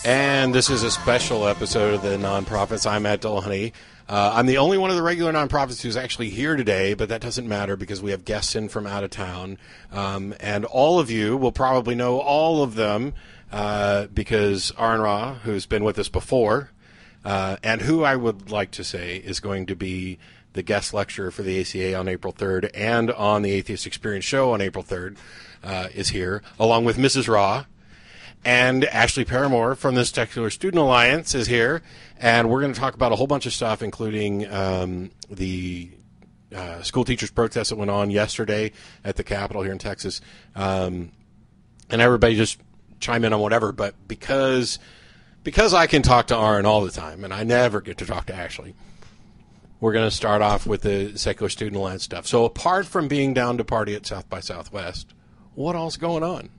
And this is a special episode of the Nonprofits. I'm Matt Dillahunty. I'm the only one of the regular nonprofits who's actually here today, but that doesn't matter because we have guests in from out of town. And all of you will probably know all of them because Aaron Ra, who's been with us before, and who I would like to say is going to be the guest lecturer for the ACA on April 3rd and on the Atheist Experience show on April 3rd, is here, along with Mrs. Ra. And Ashley Paramore from the Secular Student Alliance is here, and we're going to talk about a whole bunch of stuff, including the school teachers' protest that went on yesterday at the Capitol here in Texas. And everybody just chime in on whatever, but because I can talk to Aaron all the time, and I never get to talk to Ashley, we're going to start off with the Secular Student Alliance stuff. So apart from being down to party at South by Southwest, what all's going on?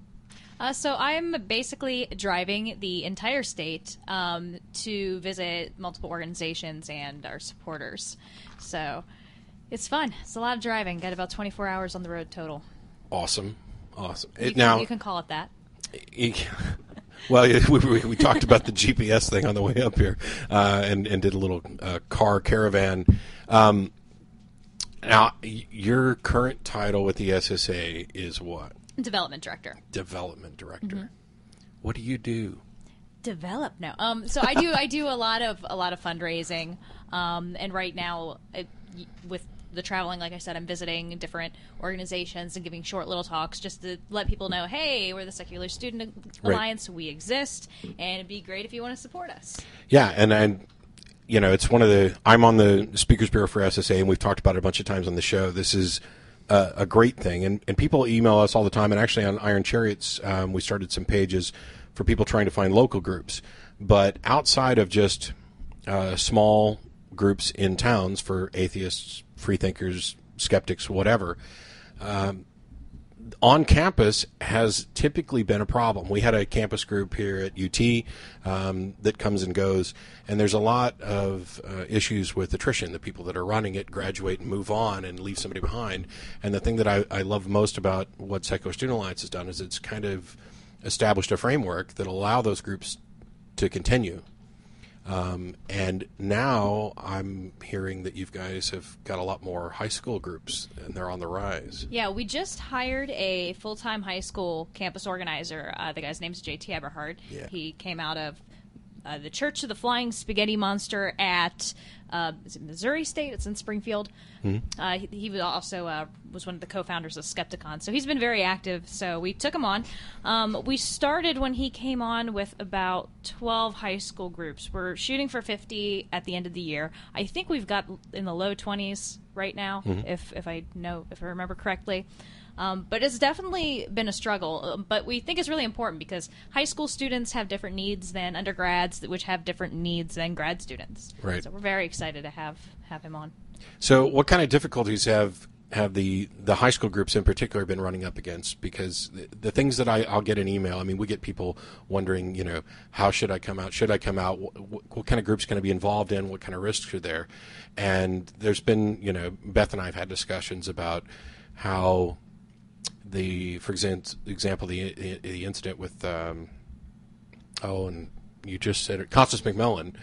So I'm basically driving the entire state to visit multiple organizations and our supporters. So it's fun. It's a lot of driving. Got about 24 hours on the road total. Awesome. You can call it that. Well, we talked about the GPS thing on the way up here and did a little car caravan. Now, your current title with the SSA is what? Development director. Development director. Mm-hmm. What do you do? Develop now. So I do a lot of fundraising, and right now with the traveling, like I said, I'm visiting different organizations and giving short little talks just to let people know, hey, we're the Secular Student Alliance, we exist, and it'd be great if you want to support us. Yeah, and you know, it's I'm on the Speakers Bureau for SSA, and we've talked about it a bunch of times on the show. This is a great thing, and people email us all the time, and actually on Iron Chariots we started some pages for people trying to find local groups, but outside of just small groups in towns for atheists, freethinkers, skeptics, whatever, on campus has typically been a problem. We had a campus group here at UT that comes and goes, and there's a lot of issues with attrition. The people that are running it graduate and move on and leave somebody behind. And the thing that I love most about what Secular Student Alliance has done is it's kind of established a framework that allow those groups to continue. And now I'm hearing that you guys have got a lot more high school groups, and they're on the rise. Yeah, we just hired a full-time high school campus organizer. The guy's name's J.T. Eberhard. Yeah. He came out of the Church of the Flying Spaghetti Monster at is it Missouri State? It's in Springfield. Mm-hmm. He was also was one of the co-founders of Skepticon, so he's been very active. So we took him on. We started when he came on with about 12 high school groups. We're shooting for 50 at the end of the year. I think we've got in the low 20s right now, mm-hmm. if I remember correctly. But it's definitely been a struggle. But we think it's really important because high school students have different needs than undergrads, which have different needs than grad students. Right. So we're very excited to have him on. So what kind of difficulties have the high school groups in particular been running up against? Because the things that I'll get an email, I mean, we get people wondering, you know, how should I come out? Should I come out? What kind of groups can I be involved in? What kind of risks are there? And there's been, you know, Beth and I have had discussions about how for example, the incident with, and you just said it, Constance McMillan,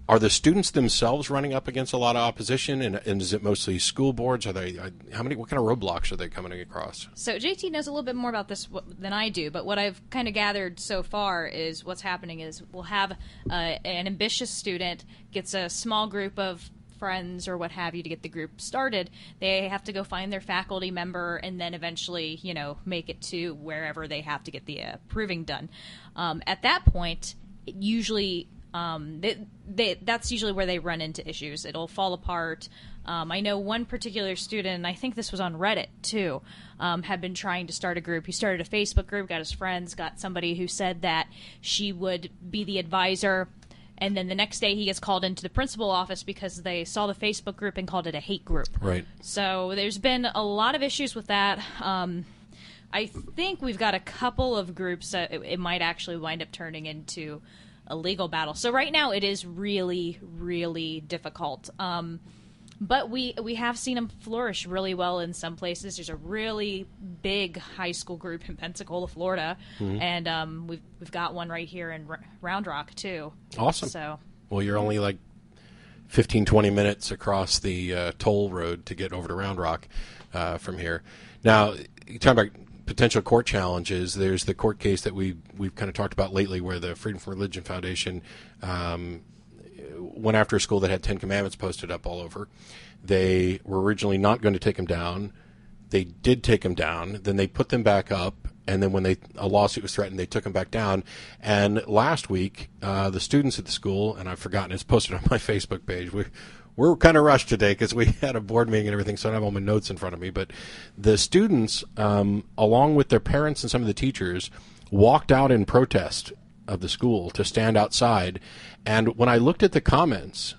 are the students themselves running up against a lot of opposition, and is it mostly school boards? What kind of roadblocks are they coming across? So JT knows a little bit more about this than I do, but what I've kind of gathered so far is what's happening is we'll have an ambitious student gets a small group of friends or what have you to get the group started. They have to go find their faculty member and then eventually, you know, make it to wherever they have to get the proving done. At that point, usually that's usually where they run into issues. It'll fall apart. I know one particular student, and I think this was on Reddit too, had been trying to start a group. He started a Facebook group, got his friends, got somebody who said that she would be the advisor. And then the next day he gets called into the principal office because they saw the Facebook group and called it a hate group. Right. So there's been a lot of issues with that. I think we've got a couple of groups that it might actually wind up turning into a legal battle. So right now it is really, really difficult. But we have seen them flourish really well in some places. There's a really big high school group in Pensacola, Florida, and we've got one right here in Round Rock too. Awesome. So, well, you're only like 15, 20 minutes across the toll road to get over to Round Rock from here. Now, you talk about potential court challenges. There's the court case that we've kind of talked about lately, where the Freedom from Religion Foundation went after a school that had 10 Commandments posted up all over. They were originally not going to take them down. They did take them down. Then they put them back up. And then when a lawsuit was threatened, they took them back down. And last week, the students at the school, and I've forgotten, it's posted on my Facebook page. We're kind of rushed today because we had a board meeting and everything, so I don't have all my notes in front of me. But the students, along with their parents and some of the teachers, walked out in protest of the school to stand outside. And when I looked at the comments,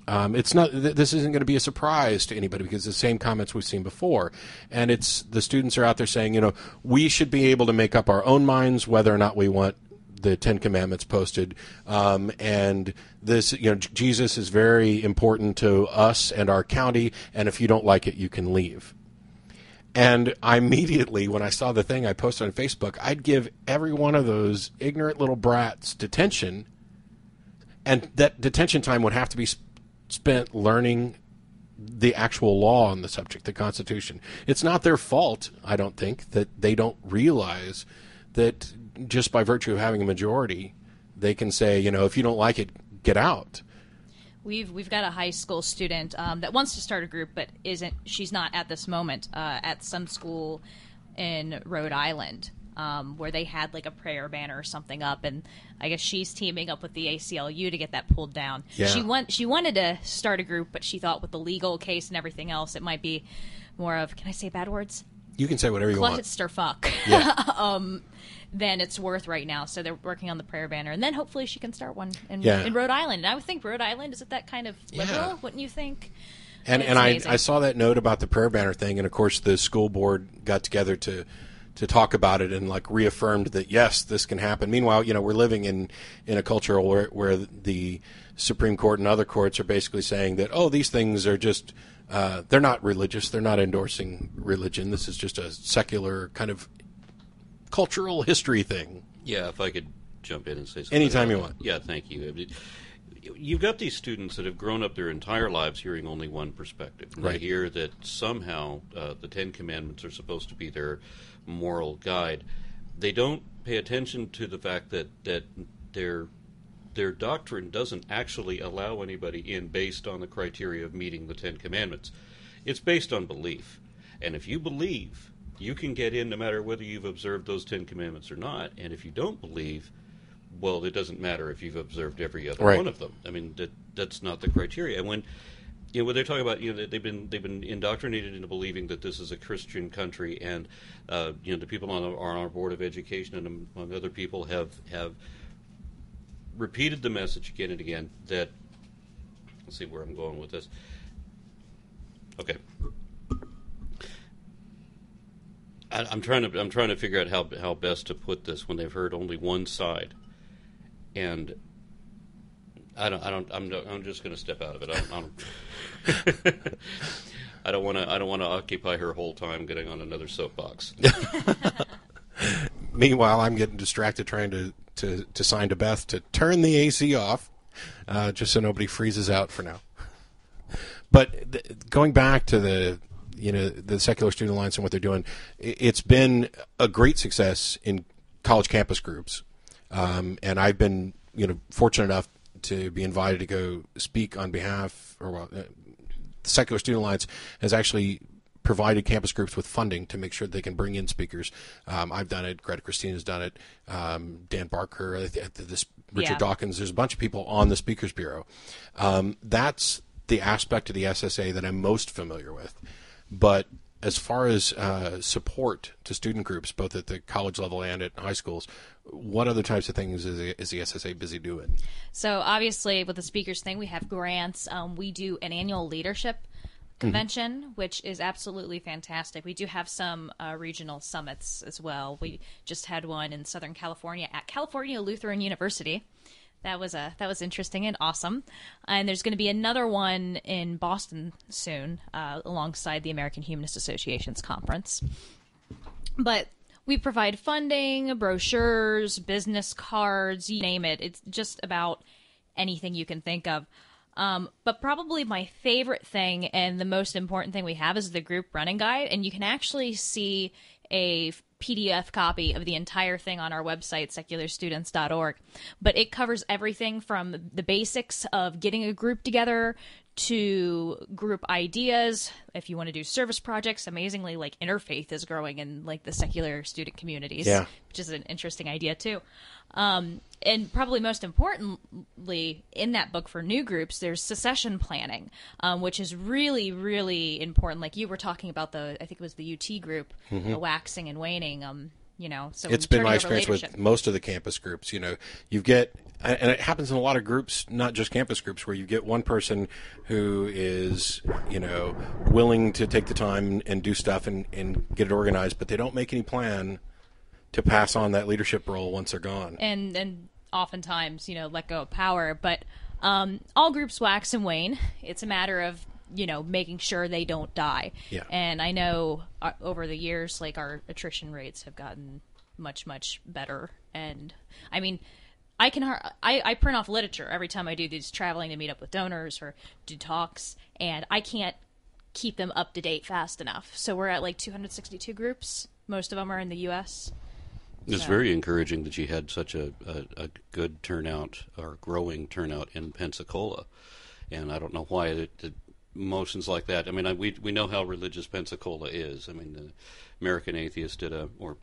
this isn't going to be a surprise to anybody because it's the same comments we've seen before. And it's the students are out there saying, we should be able to make up our own minds whether or not we want the 10 Commandments posted. And this, Jesus is very important to us and our county. And if you don't like it, you can leave. And I immediately, when I saw the thing I posted on Facebook, I'd give every one of those ignorant little brats detention. And that detention time would have to be spent learning the actual law on the subject, the Constitution. It's not their fault, I don't think, that they don't realize that just by virtue of having a majority, they can say, if you don't like it, get out. We've got a high school student that wants to start a group, but she's not at this moment at some school in Rhode Island. Where they had like a prayer banner or something up, and I guess she's teaming up with the ACLU to get that pulled down. Yeah. She wanted to start a group, but she thought with the legal case and everything else, it might be more of, can I say bad words? You can say whatever you want. Clusterfuck. Yeah. Than it's worth right now. So they're working on the prayer banner, and then hopefully she can start one in Rhode Island. And I would think Rhode Island is that kind of liberal, wouldn't you think? And I saw that note about the prayer banner thing, and of course the school board got together to talk about it and like reaffirmed that yes, this can happen. Meanwhile, we're living in a culture where the Supreme Court and other courts are basically saying that these things are just they're not religious, they're not endorsing religion. This is just a secular kind of cultural history thing. Yeah, if I could jump in and say something. Anytime you want. Yeah, thank you. You've got these students that have grown up their entire lives hearing only one perspective. And right. They hear that somehow the 10 Commandments are supposed to be their moral guide. They don't pay attention to the fact that their doctrine doesn't actually allow anybody in based on the criteria of meeting the 10 Commandments. It's based on belief. And if you believe, you can get in no matter whether you've observed those 10 Commandments or not. And if you don't believe, well, it doesn't matter if you've observed every other right. one of them. I mean, that's not the criteria. And when when they're talking about they've been indoctrinated into believing that this is a Christian country, and the people on our board of education and among other people have repeated the message again and again that, let's see where I'm going with this. Okay. I'm trying to figure out how best to put this when they've heard only one side, and I'm just going to step out of it. I don't want to occupy her whole time getting on another soapbox. Meanwhile, I'm getting distracted trying to sign to Beth to turn the AC off, just so nobody freezes out for now. But going back to the Secular Student Alliance and what they're doing, it's been a great success in college campus groups. And I've been, fortunate enough to be invited to go speak on behalf, the Secular Student Alliance has actually provided campus groups with funding to make sure they can bring in speakers. I've done it. Greta Christina's done it. Dan Barker, Richard Dawkins. There's a bunch of people on the Speakers Bureau. That's the aspect of the SSA that I'm most familiar with. But as far as support to student groups, both at the college level and at high schools, what other types of things is the SSA busy doing? So obviously with the speakers thing, we have grants. We do an annual leadership convention, which is absolutely fantastic. We do have some regional summits as well. We just had one in Southern California at California Lutheran University. That was interesting and awesome. And there's going to be another one in Boston soon, alongside the American Humanist Association's conference. But we provide funding, brochures, business cards, you name it. It's just about anything you can think of. But probably my favorite thing and the most important thing we have is the group running guide. And you can actually see a PDF copy of the entire thing on our website, secularstudents.org. But it covers everything from the basics of getting a group together to group ideas. If you want to do service projects, amazingly, like interfaith is growing in like the secular student communities, which is an interesting idea too. And probably most importantly, in that book for new groups, there's succession planning, which is really, really important. Like you were talking about I think it was the UT group, the waxing and waning. So it's been my experience with most of the campus groups. You get, and it happens in a lot of groups, not just campus groups, where you get one person who is, willing to take the time and do stuff and get it organized, but they don't make any plan to pass on that leadership role once they're gone. And oftentimes, let go of power. But all groups wax and wane. It's a matter of, making sure they don't die. Yeah. And I know over the years, like our attrition rates have gotten much, much better. And I mean, I print off literature every time I do these traveling to meet up with donors or do talks, and I can't keep them up to date fast enough. So we're at like 262 groups. Most of them are in the U.S. It's very encouraging that you had such a good turnout or growing turnout in Pensacola. And I don't know why the motions like that. I mean, we know how religious Pensacola is. I mean, the American Atheist or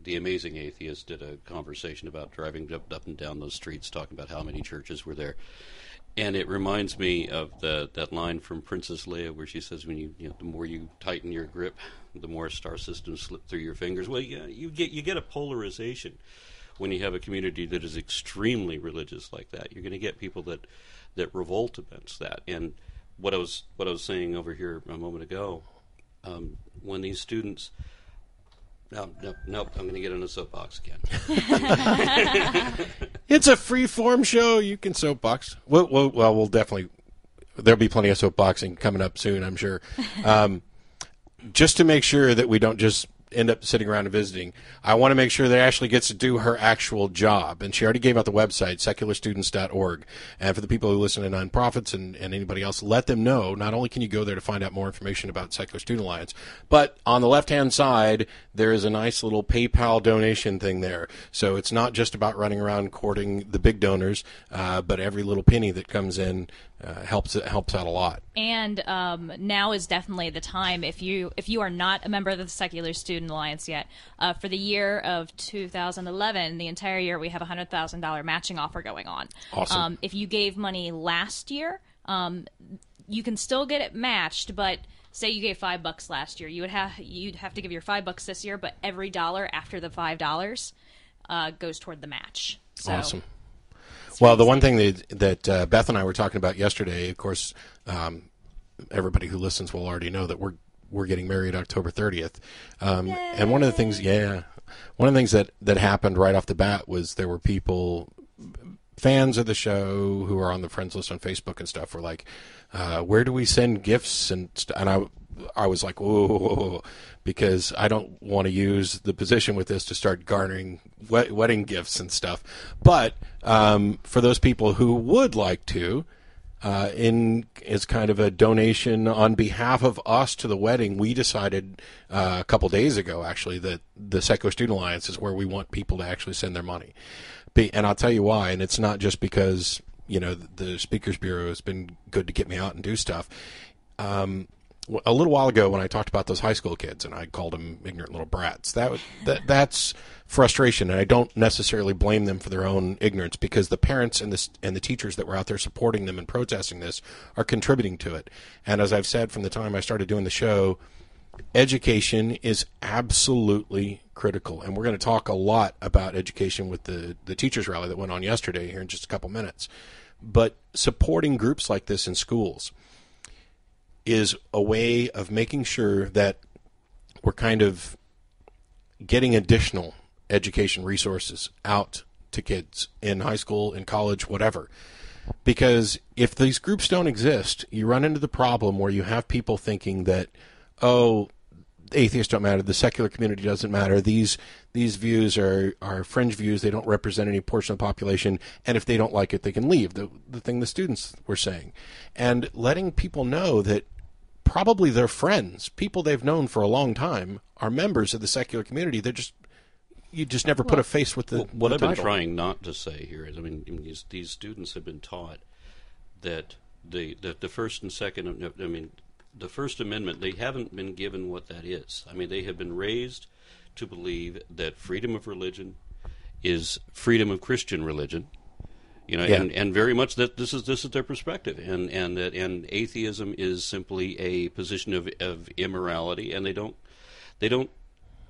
the Amazing Atheist did a conversation about driving up and down those streets, talking about how many churches were there. And it reminds me of that line from Princess Leia where she says, "When the more you tighten your grip, the more star systems slip through your fingers." Well, you get a polarization when you have a community that is extremely religious like that. You're going to get people that revolt against that. And what I was saying over here a moment ago, when these students. Nope, I'm going to get on a soapbox again. It's a free-form show. You can soapbox. We'll definitely... There'll be plenty of soapboxing coming up soon, I'm sure. Just to make sure that we don't just end up sitting around and visiting, I want to make sure that Ashley gets to do her actual job. And she already gave out the website, secularstudents.org. And for the people who listen to Nonprofits and anybody else, let them know, not only can you go there to find out more information about Secular Student Alliance, but on the left-hand side, there is a nice little PayPal donation thing there. So it's not just about running around courting the big donors, but every little penny that comes in helps out a lot. And now is definitely the time, if you are not a member of the Secular Student Alliance yet, for the year of 2011, the entire year, we have a $100,000 matching offer going on. Awesome. If you gave money last year, you can still get it matched, but say you gave $5 last year, you'd have to give your $5 this year, but every dollar after the $5 goes toward the match. So, awesome. Well, the one thing that Beth and I were talking about yesterday, of course, everybody who listens will already know that we're getting married October 30th. And one of the things, that happened right off the bat was there were people, fans of the show who are on the friends list on Facebook and stuff, were like, where do we send gifts? And I was like, whoa, because I don't want to use the position with this to start garnering wedding gifts and stuff. But for those people who would like to, as kind of a donation on behalf of us to the wedding, we decided a couple days ago, actually, that the Secular Student Alliance is where we want people to actually send their money. And I'll tell you why, and it's not just because, the Speakers Bureau has been good to get me out and do stuff. A little while ago when I talked about those high school kids and I called them ignorant little brats, that's frustration, and I don't necessarily blame them for their own ignorance, because the parents and the teachers that were out there supporting them and protesting this are contributing to it. And as I've said from the time I started doing the show, education is absolutely critical, and we're going to talk a lot about education with the teachers rally that went on yesterday here in just a couple minutes. But supporting groups like this in schools is a way of making sure that we're kind of getting additional education resources out to kids in high school, in college, whatever. Because if these groups don't exist, you run into the problem where you have people thinking that, oh, atheists don't matter, the secular community doesn't matter, these views are fringe views, they don't represent any portion of the population, and if they don't like it, they can leave, the thing the students were saying. And letting people know that probably their friends, people they've known for a long time, are members of the secular community. You just never put a face with the what the I've been title. trying not to say here is, I mean, these students have been taught that the First and Second, I mean, the First Amendment, they haven't been given what that is. I mean, they have been raised to believe that freedom of religion is freedom of Christian religion, you know, and very much that this is their perspective, and atheism is simply a position of immorality, and they don't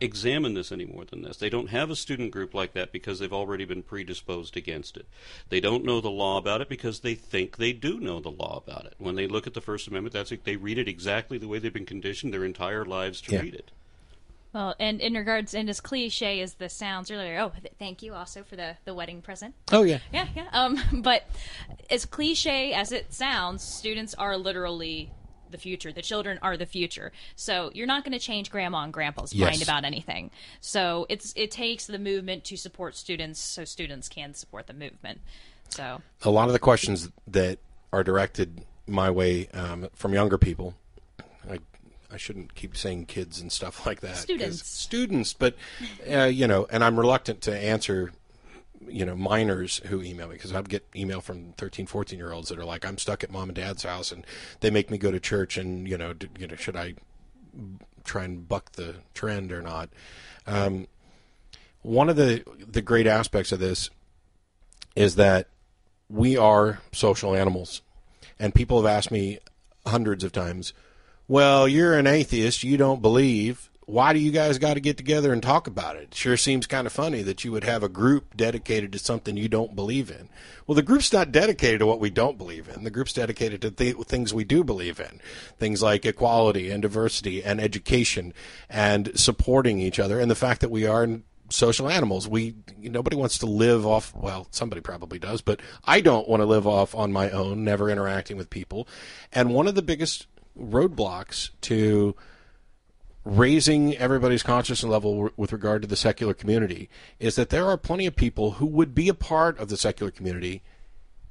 examine this any more than this. They don't have a student group like that because they've already been predisposed against it. They don't know the law about it because they think they do know the law about it. When they look at the First Amendment, that's like they read it exactly the way they've been conditioned their entire lives to read it. Well, and in regards, and as cliche as this sounds earlier, thank you also for the wedding present. Oh, yeah. Yeah. But as cliche as it sounds, students are literally the future. The children are the future. So you're not going to change grandma and grandpa's mind about anything. So it takes the movement to support students so students can support the movement. So a lot of the questions that are directed my way from younger people, I shouldn't keep saying kids and stuff like that. Students, but you know, and I'm reluctant to answer, you know, minors who email me, because I get email from 13, 14-year-olds that are like, I'm stuck at mom and dad's house and they make me go to church, and you know, should I try and buck the trend or not? One of the great aspects of this is that we are social animals, and people have asked me hundreds of times, well, you're an atheist, you don't believe, why do you guys got to get together and talk about it? It sure seems kind of funny that you would have a group dedicated to something you don't believe in. Well, the group's not dedicated to what we don't believe in. The group's dedicated to things we do believe in. Things like equality and diversity and education and supporting each other, and the fact that we are social animals. Nobody wants to live off, well, somebody probably does, but I don't want to live off on my own, never interacting with people. And one of the biggest roadblocks to raising everybody's consciousness level with regard to the secular community is that there are plenty of people who would be a part of the secular community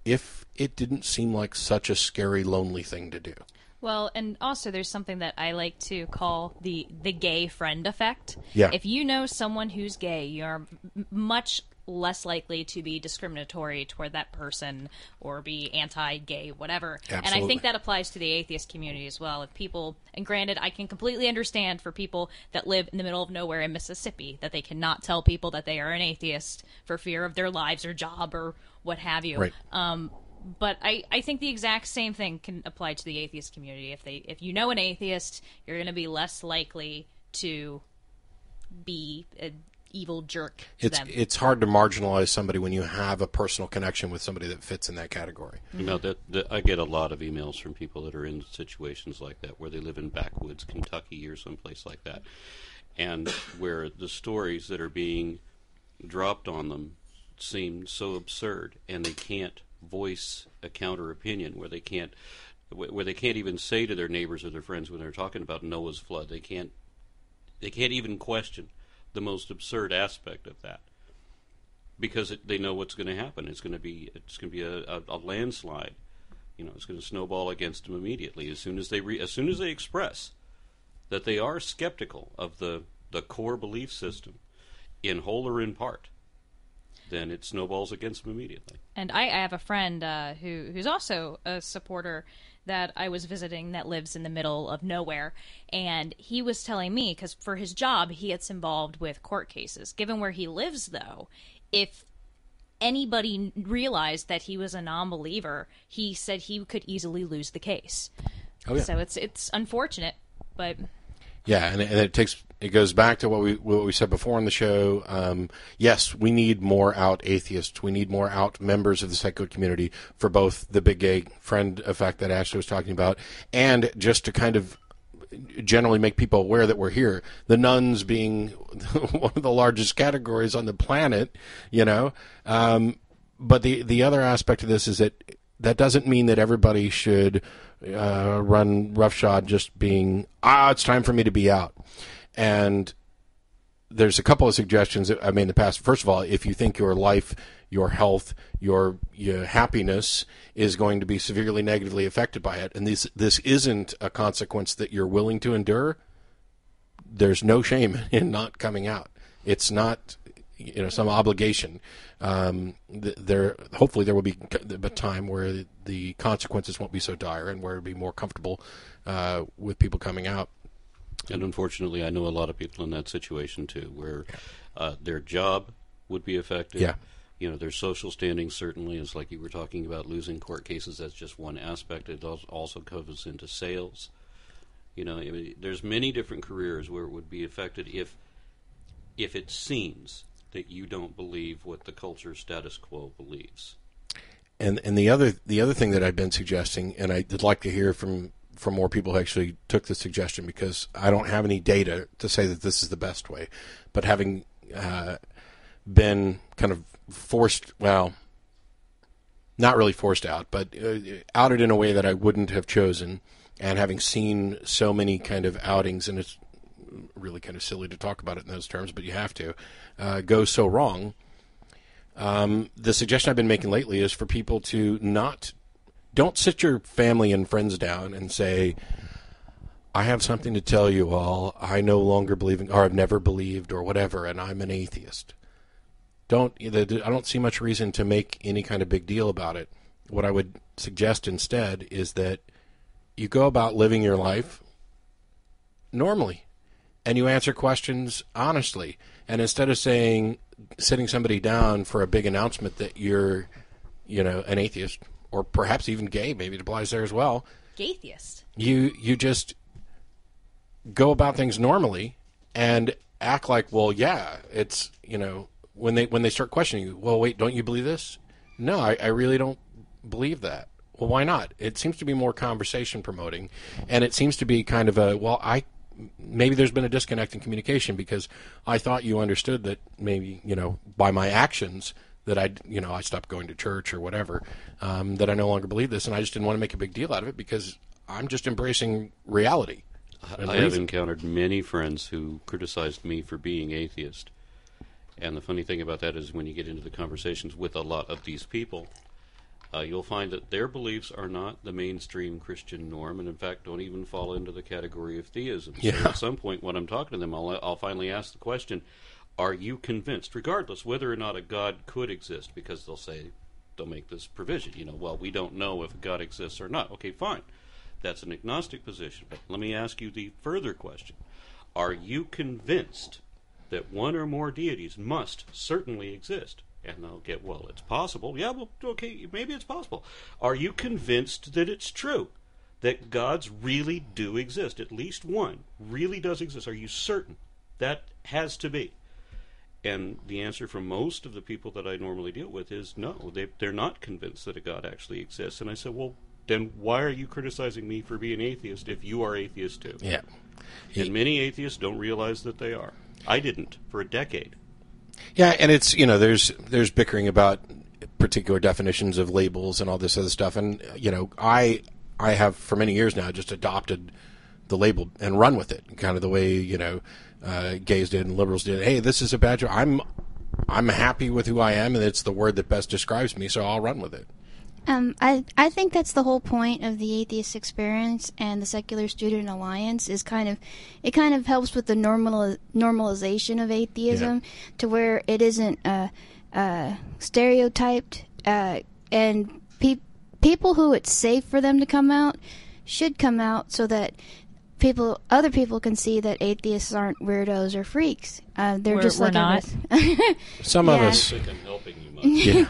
if it didn't seem like such a scary, lonely thing to do. Well, and also there's something that I like to call the gay friend effect. Yeah. If you know someone who's gay, you're much less likely to be discriminatory toward that person or be anti-gay, whatever. Absolutely. And I think that applies to the atheist community as well. If people, and granted, I can completely understand for people that live in the middle of nowhere in Mississippi that they cannot tell people that they are an atheist for fear of their lives or job or what have you. Right. But I think the exact same thing can apply to the atheist community. If you know an atheist, you're going to be less likely to be an evil jerk to them. It's hard to marginalize somebody when you have a personal connection with somebody that fits in that category. You know, I get a lot of emails from people that are in situations like that, where they live in backwoods Kentucky or someplace like that, and where the stories that are being dropped on them seem so absurd, and they can't voice a counter opinion, where they can't even say to their neighbors or their friends when they're talking about Noah's flood, they can't even question the most absurd aspect of that, because they know what's going to happen. It's going to be a landslide. You know, it's going to snowball against them immediately as soon as they express that they are skeptical of the core belief system, in whole or in part. Then it snowballs against them immediately. And I have a friend who's also a supporter that I was visiting that lives in the middle of nowhere, and he was telling me, because for his job he gets involved with court cases. Given where he lives, though, if anybody realized that he was a non-believer, he said he could easily lose the case. Oh, yeah. So it's unfortunate, but... Yeah, and it goes back to what we said before on the show. Yes, we need more out atheists. We need more out members of the secular community for both the big gay friend effect that Ashley was talking about, and just to kind of generally make people aware that we're here. The nuns being one of the largest categories on the planet, you know. But the other aspect of this is that doesn't mean that everybody should run roughshod just being, it's time for me to be out. And there's a couple of suggestions that I made in the past. First of all, if you think your life, your health, your happiness is going to be severely negatively affected by it, and this isn't a consequence that you're willing to endure, there's no shame in not coming out. It's not, some obligation. Hopefully there will be a time where the consequences won't be so dire and where it'll be more comfortable with people coming out. And unfortunately, I know a lot of people in that situation too, where their job would be affected. Yeah. Their social standing certainly is, like you were talking about, losing court cases. That's just one aspect. It also covers into sales. There's many different careers where it would be affected if it seems that you don't believe what the culture status quo believes. And the other thing that I've been suggesting, and I'd like to hear from more people who actually took the suggestion, because I don't have any data to say that this is the best way, but having been kind of forced, well, not really forced out, but outed in a way that I wouldn't have chosen, and having seen so many kind of outings, and it's really kind of silly to talk about it in those terms, but you have to, go so wrong. The suggestion I've been making lately is for people to don't sit your family and friends down and say, I have something to tell you all. I no longer believe in, or I've never believed, or whatever, and I'm an atheist. I don't see much reason to make any kind of big deal about it. What I would suggest instead is that you go about living your life normally, and you answer questions honestly. And instead of sitting somebody down for a big announcement that you're, an atheist, or perhaps even gay, maybe it applies there as well. Gaytheist. You just go about things normally and act like, well, yeah, it's, when they start questioning you, well, wait, don't you believe this? No, I really don't believe that. Well, why not? It seems to be more conversation promoting, and it seems to be kind of maybe there's been a disconnect in communication, because I thought you understood that maybe, by my actions that I stopped going to church or whatever, that I no longer believe this, and I just didn't want to make a big deal out of it because I'm just embracing reality. I have encountered many friends who criticized me for being atheist. And the funny thing about that is when you get into the conversations with a lot of these people, you'll find that their beliefs are not the mainstream Christian norm, and in fact don't even fall into the category of theism. Yeah. So at some point when I'm talking to them, I'll finally ask the question, are you convinced, regardless whether or not a God could exist? Because they'll make this provision, well, we don't know if a God exists or not. Okay, fine. That's an agnostic position. But let me ask you the further question. Are you convinced that one or more deities must certainly exist? And they'll get, well, it's possible. Yeah, well, okay, maybe it's possible. Are you convinced that it's true, that gods really do exist? At least one really does exist. Are you certain? That has to be. And the answer from most of the people that I normally deal with is no, they're not convinced that a God actually exists. And I said, well, then why are you criticizing me for being atheist if you are atheist too? Yeah. And many atheists don't realize that they are. I didn't for a decade. Yeah, and it's, there's bickering about particular definitions of labels and all this other stuff. And, I have for many years now just adopted the label and run with it, kind of the way, gays did and liberals did. Hey, this is a badge. I'm happy with who I am, and it's the word that best describes me, so I'll run with it. I think that's the whole point of the Atheist Experience and the Secular Student Alliance is it kind of helps with the normalization of atheism to where it isn't stereotyped, and people who it's safe for them to come out should come out so that other people can see that atheists aren't weirdos or freaks. They're just like not. Some of us. I think I'm helping you much. Yeah.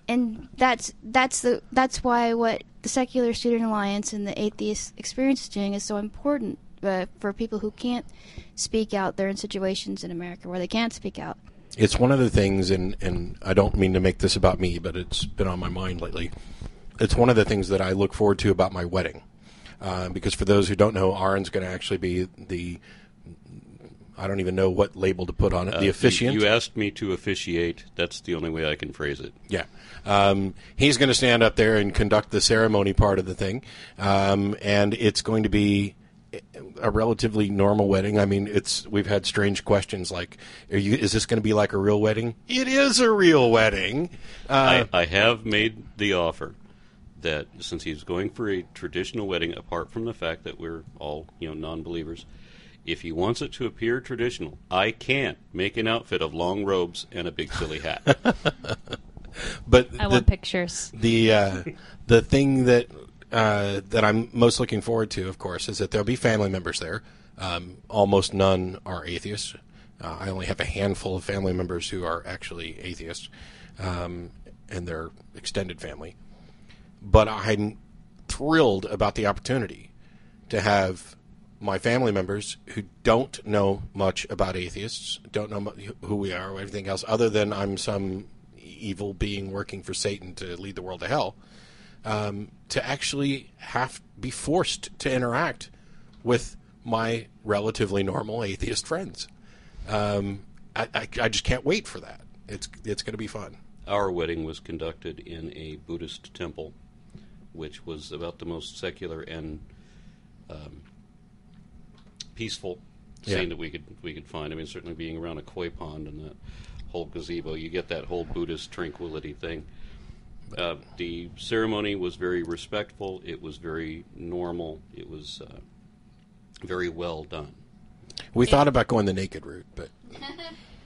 And that's why what the Secular Student Alliance and the Atheist Experience is doing is so important for people who can't speak out. They're in situations in America where they can't speak out. It's one of the things, and I don't mean to make this about me, but it's been on my mind lately. It's one of the things that I look forward to about my wedding. because for those who don't know, Aaron's going to actually be I don't even know what label to put on it, the officiant. You asked me to officiate. That's the only way I can phrase it. Yeah. He's going to stand up there and conduct the ceremony part of the thing, and it's going to be a relatively normal wedding. I mean, we've had strange questions like, is this going to be like a real wedding? It is a real wedding. I have made the offer that since he's going for a traditional wedding, apart from the fact that we're all non-believers, if he wants it to appear traditional, I can make an outfit of long robes and a big silly hat. But I want pictures. The thing that I'm most looking forward to, of course, is that there'll be family members there. Almost none are atheists. I only have a handful of family members who are actually atheists, and their extended family. But I'm thrilled about the opportunity to have my family members who don't know much about atheists, don't know who we are or anything else, other than I'm some evil being working for Satan to lead the world to hell, to actually be forced to interact with my relatively normal atheist friends. I just can't wait for that. It's going to be fun. Our wedding was conducted in a Buddhist temple, which was about the most secular and peaceful scene that we could find. I mean, certainly being around a koi pond and that whole gazebo, you get that whole Buddhist tranquility thing. The ceremony was very respectful. It was very normal. It was very well done. We thought about going the naked route, but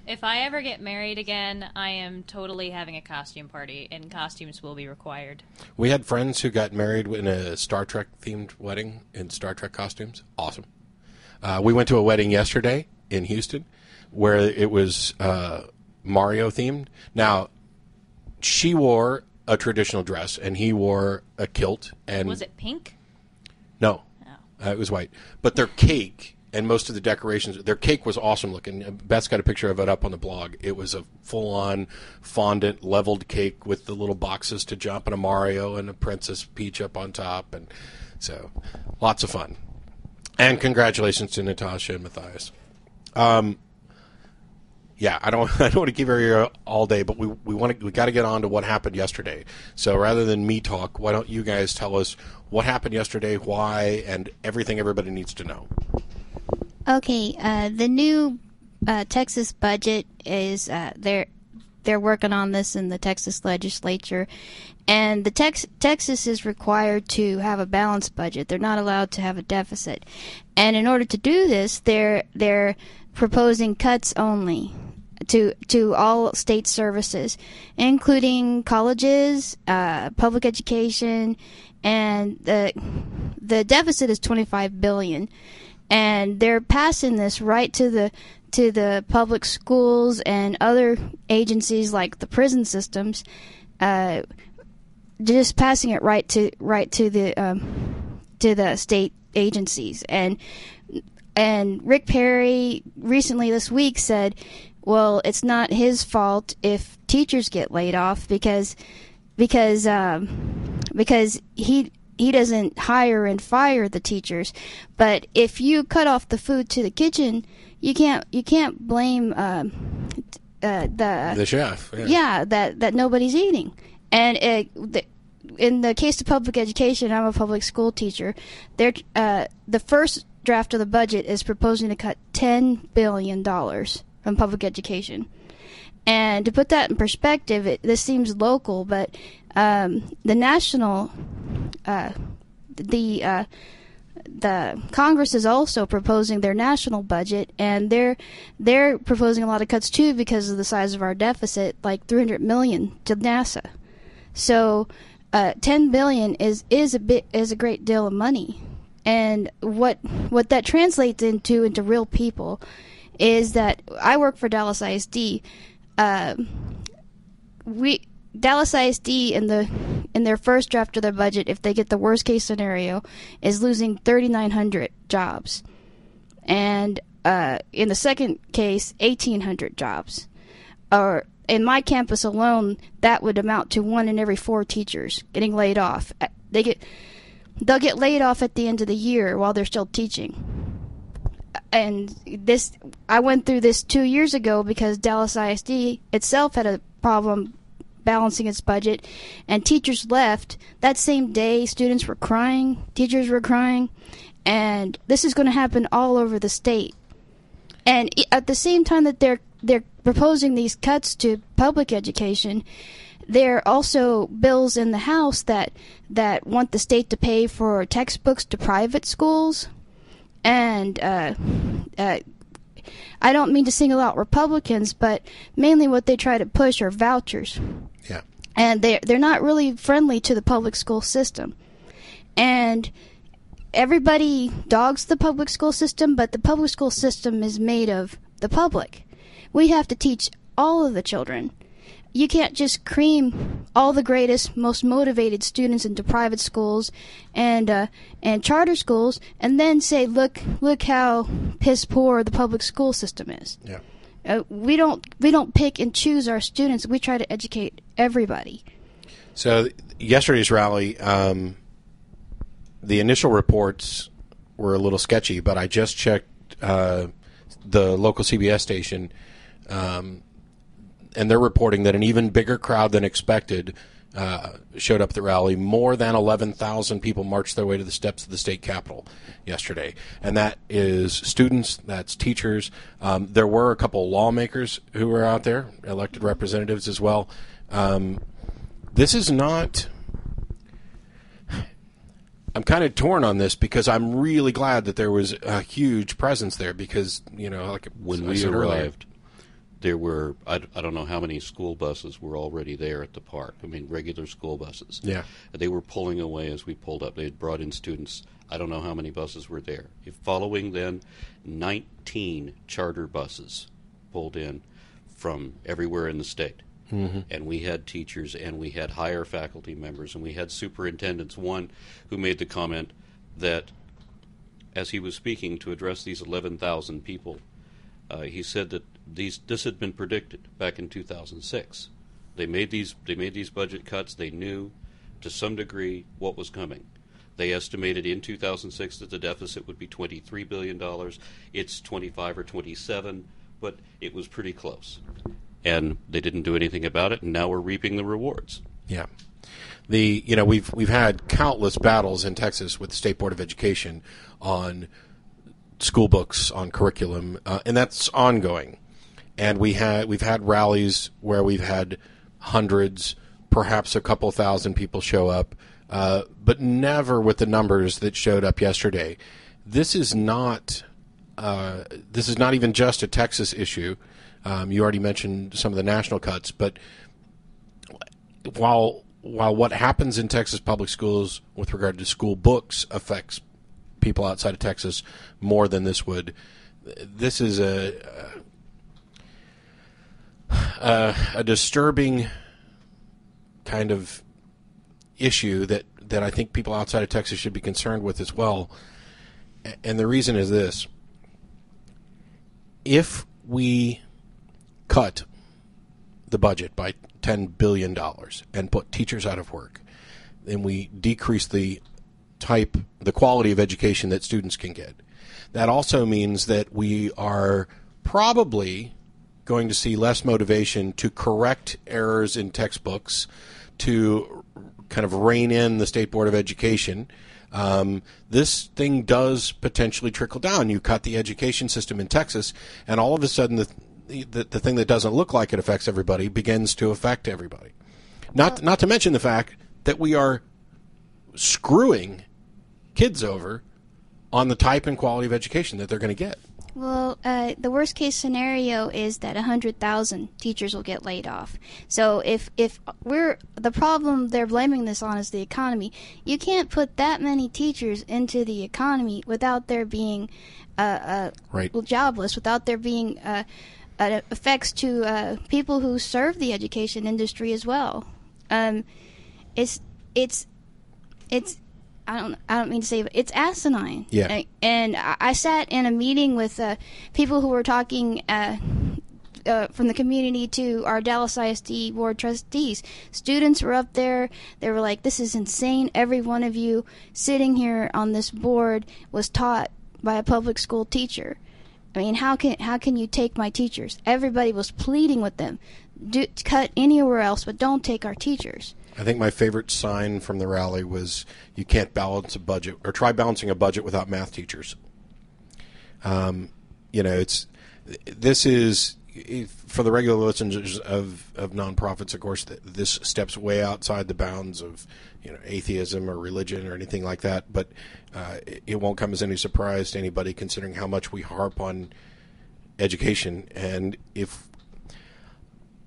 If I ever get married again, I am totally having a costume party, and costumes will be required. we had friends who got married in a Star Trek themed wedding in Star Trek costumes. Awesome. We went to a wedding yesterday in Houston where it was Mario themed. Now, she wore a traditional dress and he wore a kilt. And Was it pink? No, Oh. it was white. But their cake and most of the decorations, their cake was awesome looking. Beth's got a picture of it up on the blog. It was a full-on fondant leveled cake with the little boxes to jump and a Mario and a Princess Peach up on top. And so lots of fun. And congratulations to Natasha and Matthias. Yeah, I don't want to keep her here all day, but we got to get on to what happened yesterday. So rather than me talk, why don't you guys tell us what happened yesterday, why, and everything everybody needs to know. Okay, the new Texas budget is they're working on this in the Texas legislature, and the Texas is required to have a balanced budget. They're not allowed to have a deficit, and in order to do this, they're proposing cuts only to all state services, including colleges, public education, and the deficit is $25 billion. And they're passing this right to the public schools and other agencies like the prison systems, just passing it right to the state agencies. And Rick Perry recently this week said, well, it's not his fault if teachers get laid off because he doesn't hire and fire the teachers, but if you cut off the food to the kitchen, you can't blame The chef. Yeah, that nobody's eating. And in the case of public education, I'm a public school teacher. The first draft of the budget is proposing to cut $10 billion from public education. And to put that in perspective, this seems local, but the national, the Congress is also proposing their national budget, and they're proposing a lot of cuts too because of the size of our deficit, like $300 million to NASA. So, $10 billion is a great deal of money, and what that translates into real people is that I work for Dallas ISD. Dallas ISD in their first draft of their budget, if they get the worst case scenario, is losing 3,900 jobs, and in the second case, 1,800 jobs. Or in my campus alone, that would amount to 1 in every 4 teachers getting laid off. they'll get laid off at the end of the year while they're still teaching. And I went through this 2 years ago because Dallas ISD itself had a problem balancing its budget, and teachers left. That same day, students were crying, teachers were crying, and this is going to happen all over the state. And at the same time that they're proposing these cuts to public education, there are also bills in the House that want the state to pay for textbooks to private schools. And I don't mean to single out Republicans, but mainly what they try to push are vouchers. Yeah. And they're not really friendly to the public school system. And everybody dogs the public school system, but the public school system is made of the public. We have to teach all of the children. You can't just cream all the greatest, most motivated students into private schools and charter schools, and then say, look how piss poor the public school system is. Yeah. We don't pick and choose our students. We try to educate everybody. So yesterday's rally, the initial reports were a little sketchy, but I just checked the local CBS station. And they're reporting that an even bigger crowd than expected showed up at the rally. More than 11,000 people marched their way to the steps of the state capitol yesterday. And that is students, that's teachers. There were a couple of lawmakers who were out there, elected representatives as well. This is not... I'm kind of torn on this because I'm really glad that there was a huge presence there because, like when we arrived, there were, I don't know how many school buses were already there at the park. I mean, regular school buses. Yeah. They were pulling away as we pulled up. They had brought in students. I don't know how many buses were there. Following then, 19 charter buses pulled in from everywhere in the state. Mm-hmm. And we had teachers, and we had higher faculty members, and we had superintendents. One who made the comment that as he was speaking to address these 11,000 people, he said that this had been predicted back in 2006. They made these budget cuts. They knew to some degree what was coming. They estimated in 2006 that the deficit would be $23 billion. It's 25 or 27, but it was pretty close. And they didn't do anything about it, and now we're reaping the rewards. Yeah. We've had countless battles in Texas with the State Board of Education on school books, on curriculum, and that's ongoing. And we've had rallies where we've had hundreds, perhaps a couple thousand people show up, but never with the numbers that showed up yesterday. This is not even just a Texas issue. You already mentioned some of the national cuts, but while what happens in Texas public schools with regard to school books affects people outside of Texas more than this would, this is a disturbing kind of issue that I think people outside of Texas should be concerned with as well. And the reason is this. If we cut the budget by $10 billion and put teachers out of work, then we decrease the quality of education that students can get. That also means that we are probably going to see less motivation to correct errors in textbooks, to kind of rein in the State Board of Education. This thing does potentially trickle down. You cut the education system in Texas, and all of a sudden the thing that doesn't look like it affects everybody begins to affect everybody. Not to mention the fact that we are screwing kids over on the type and quality of education that they're going to get. Well, the worst case scenario is that 100,000 teachers will get laid off. So if the problem they're blaming this on is the economy, you can't put that many teachers into the economy without there being right. jobless, without there being effects to people who serve the education industry as well. It's I don't mean to say, but it's asinine. Yeah. And I sat in a meeting with people who were talking from the community to our Dallas ISD board trustees. Students were up there. They were like, "This is insane. Every one of you sitting here on this board was taught by a public school teacher. I mean, how can you take my teachers?" Everybody was pleading with them, cut anywhere else, but don't take our teachers. I think my favorite sign from the rally was, "You can't balance a budget, or try balancing a budget without math teachers." This is, for the regular listeners of nonprofits, of course, this steps way outside the bounds of atheism or religion or anything like that. But it won't come as any surprise to anybody, considering how much we harp on education. And if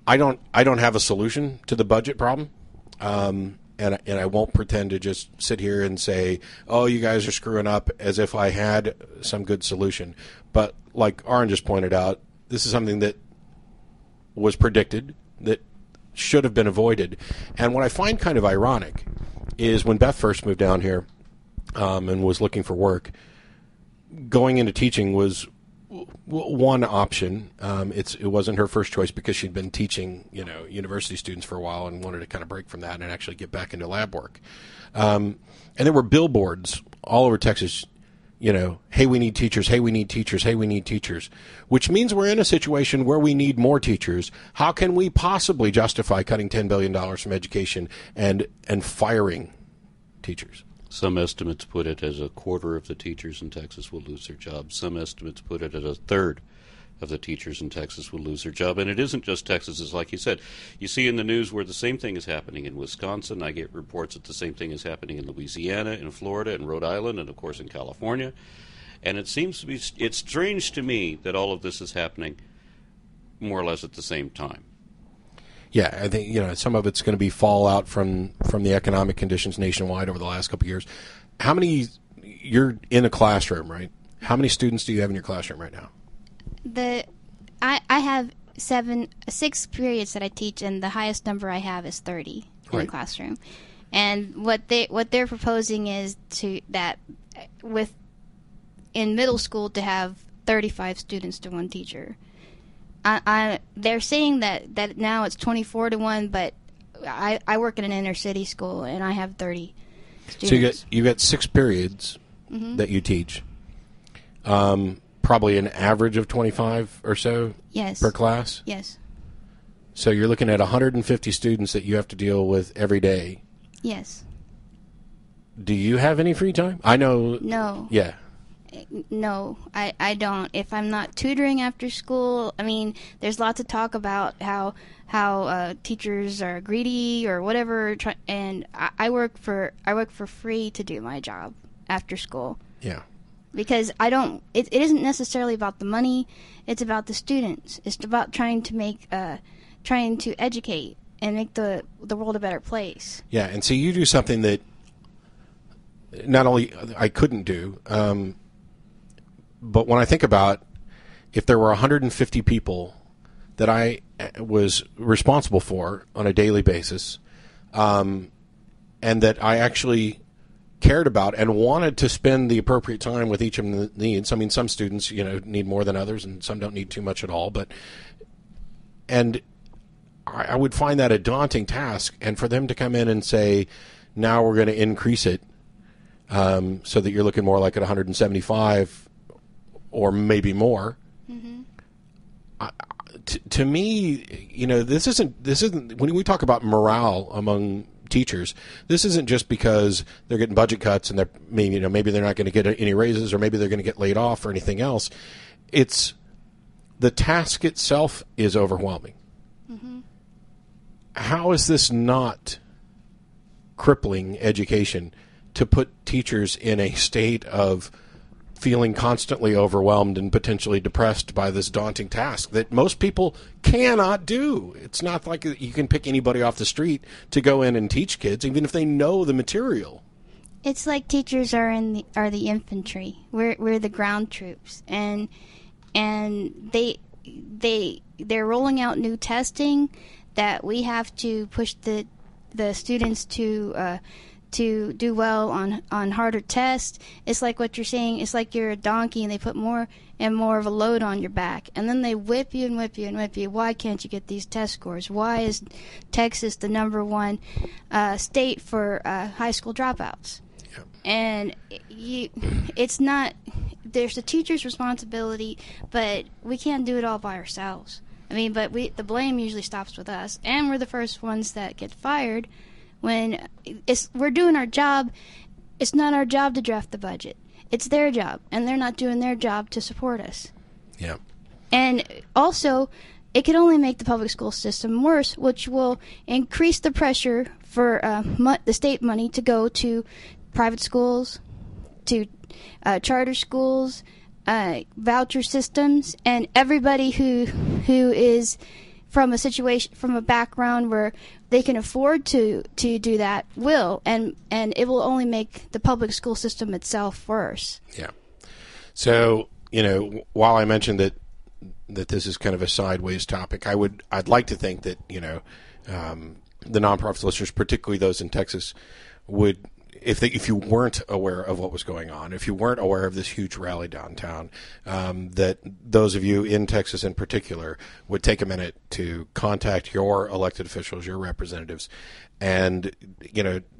I don't have a solution to the budget problem, and I won't pretend to just sit here and say, "Oh, you guys are screwing up," as if I had some good solution. But like Aaron just pointed out, this is something that was predicted, that should have been avoided. And what I find kind of ironic is when Beth first moved down here and was looking for work, going into teaching was one option. It wasn't her first choice because she'd been teaching, university students for a while and wanted to kind of break from that and actually get back into lab work. And there were billboards all over Texas, "Hey, we need teachers. Hey, we need teachers. Hey, we need teachers," which means we're in a situation where we need more teachers. How can we possibly justify cutting $10 billion from education and firing teachers? Some estimates put it as a quarter of the teachers in Texas will lose their jobs. Some estimates put it at a third of the teachers in Texas will lose their job. And it isn't just Texas, it's like you said. You see in the news where the same thing is happening in Wisconsin. I get reports that the same thing is happening in Louisiana, in Florida, in Rhode Island, and of course in California. And it's strange to me that all of this is happening more or less at the same time. Yeah, I think some of it's going to be fallout from the economic conditions nationwide over the last couple of years. How many, you're in a classroom, right? How many students do you have in your classroom right now? I have 6 periods that I teach, and the highest number I have is 30 in the classroom. And what they're proposing is in middle school to have 35 students to 1 teacher. They're saying that now it's 24 to 1, but I work in an inner city school and I have 30 students. So you got 6 periods that you teach. Probably an average of 25 or so per class? Yes. So you're looking at 150 students that you have to deal with every day. Yes. Do you have any free time? I know. No. Yeah. No, I don't. If I'm not tutoring after school, I mean, there's lots of talk about how teachers are greedy or whatever, and I work for free to do my job after school. Yeah. Because it isn't necessarily about the money, it's about the students. It's about trying to educate and make the world a better place. Yeah, and so you do something that not only I couldn't do, but when I think about if there were 150 people that I was responsible for on a daily basis, and that I actually cared about and wanted to spend the appropriate time with each of the needs. I mean, some students, need more than others, and some don't need too much at all. And I would find that a daunting task. And for them to come in and say, now we're going to increase it so that you're looking more like at 175 or maybe more. Mm-hmm. To me, this isn't when we talk about morale among teachers, this isn't just because they're getting budget cuts and maybe they're not going to get any raises, or maybe they're going to get laid off or anything else. It's the task itself is overwhelming. Mm-hmm. How is this not crippling education to put teachers in a state of feeling constantly overwhelmed and potentially depressed by this daunting task that most people cannot do? It's not like you can pick anybody off the street to go in and teach kids, even if they know the material. It's like teachers are the infantry. We're the ground troops, and they're rolling out new testing that we have to push the students to to do well on harder tests. It's like what you're saying. It's like you're a donkey and they put more and more of a load on your back, and then they whip you and whip you and whip you. Why can't you get these test scores? Why is Texas the number one state for high school dropouts? Yep. And it's not. There's the teacher's responsibility, but we can't do it all by ourselves. I mean, but the blame usually stops with us, and we're the first ones that get fired when we're doing our job. It's not our job to draft the budget. It's their job, and they're not doing their job to support us. Yeah. And also, it could only make the public school system worse, which will increase the pressure for the state money to go to private schools, to charter schools, voucher systems, and everybody who is from a background where they can afford to do that will, and it will only make the public school system itself worse. Yeah. So, while I mentioned that this is kind of a sideways topic, I'd like to think that, the nonprofit listeners, particularly those in Texas, would, if you weren't aware of what was going on, if you weren't aware of this huge rally downtown, that those of you in Texas in particular would take a minute to contact your elected officials, your representatives, and,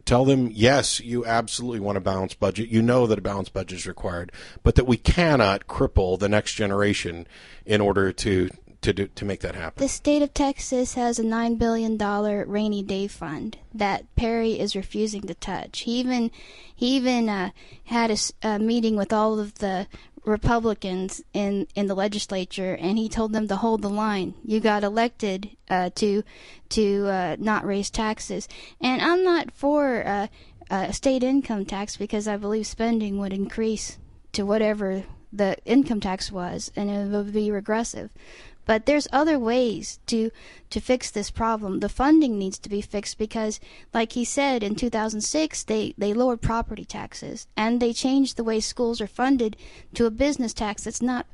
tell them, yes, you absolutely want a balanced budget. You know that a balanced budget is required, but that we cannot cripple the next generation in order to make that happen. The state of Texas has a $9 billion rainy day fund that Perry is refusing to touch. He even had a meeting with all of the Republicans in the legislature, and he told them to hold the line. You got elected to not raise taxes. And I'm not for a state income tax because I believe spending would increase to whatever the income tax was, and it would be regressive. But there's other ways to fix this problem. The funding needs to be fixed because, like he said, in 2006, they lowered property taxes, and they changed the way schools are funded to a business tax that's not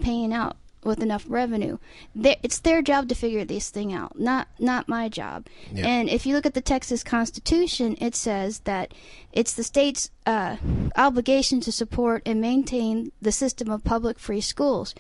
paying out with enough revenue. It's their job to figure this thing out, not my job. Yeah. And if you look at the Texas Constitution, it says that it's the state's obligation to support and maintain the system of public free schools.